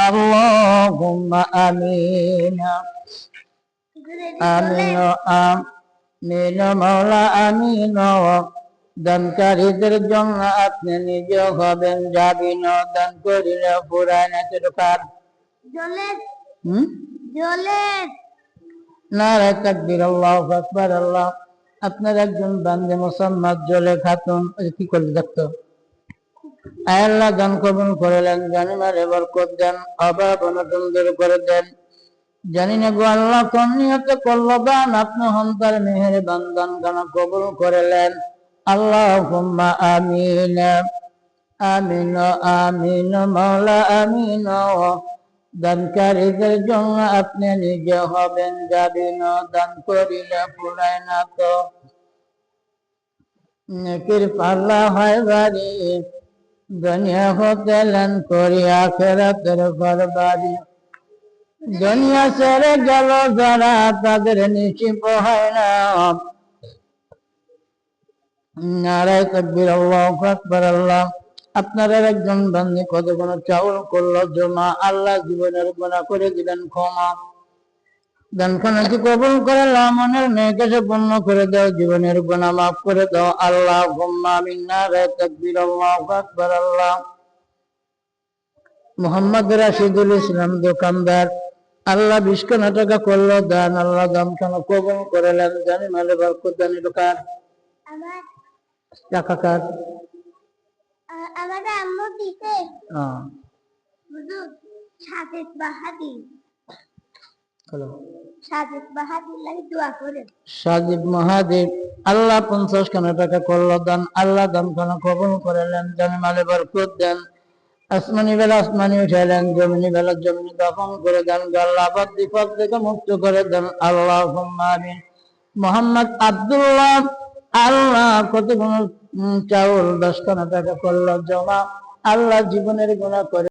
Allahumma amin. Amin amin মাওলা আমিন। দানকারীদের জন্য আপনি নিজে হবেন জাবিন, দান করিলে পুরায় না কার নারে তাকবীর, আল্লাহু আকবার। আল্লাহ আপনার একজন বান্দে মুসাম্মাদ জলে খাতুন কি করলে দেখতো আল্লাহ দান কবুল করলেন, জানিমারে বরকত দেন, অভাব অনটন দূর করে দেন। জানি না গো আল্লাহ কোন নিয়তে করলো দান, আপনি হন্তার মেহেরবান দান গান কবুল করলেন। আল্লাহুম্মা আমিন। আমিন আমিন মাওলা আমিন। দানকারীদের জন্য আপনি নিজে হবেন জাবিন, দান করিলে পুরায় না তো নেকির পাল্লা হয় ভারী। দুনিয়া হতে লেন করি আখিরাতের ঘরবাড়ি। দুনিয়া ছেড়ে গেল যারা তাদের নসিব হয় না। নারে তাকবীর, আল্লাহু আকবার। আল্লাহ আপনার একজন বান্দী কত কোন চাউল করলো জমা, আল্লাহ জীবনের গুনাহ করে দিলেন ক্ষমা। দানখানাকে কবুল করে মনের মেয়েকে পূর্ণ করে দাও, জীবনের গুনাহ মাফ করে দাও। আল্লাহুম্মা আমিন। নারে তাকবীর, আল্লাহু আকবার। আল্লাহ মোহাম্মদ রাশিদুল ইসলাম দোকানদার, আল্লাহ 20 টাকা করলো দান, আল্লাহ দানখানা কবুল করলেন, জানি মালে বরকত দান। কার টাকা কার? আমাদের আম্মু দিতে হুজুর সাজেদ বাহাদুর। হ্যালো সাজেদ বাহাদুর লাগি দোয়া করেন। সাজিদ মহাদেব, আল্লাহ 50 টাকা করলো দান, আল্লাহ দানখানা কবুল করলেন, জানি মালে বরকত দেন। আসমানি বেলা আসমানি উঠাইলেন, জমিনি বেলা জমিনি দফন করে দেন। আল্লাহ আবাদ বিপদ থেকে মুক্ত করে দেন। আল্লাহুম্মা আমিন। মোহাম্মদ আব্দুল্লাহ, আল্লাহ কত চাউল 10 টাকা করলো জমা, আল্লাহ জীবনের গুনাহ করে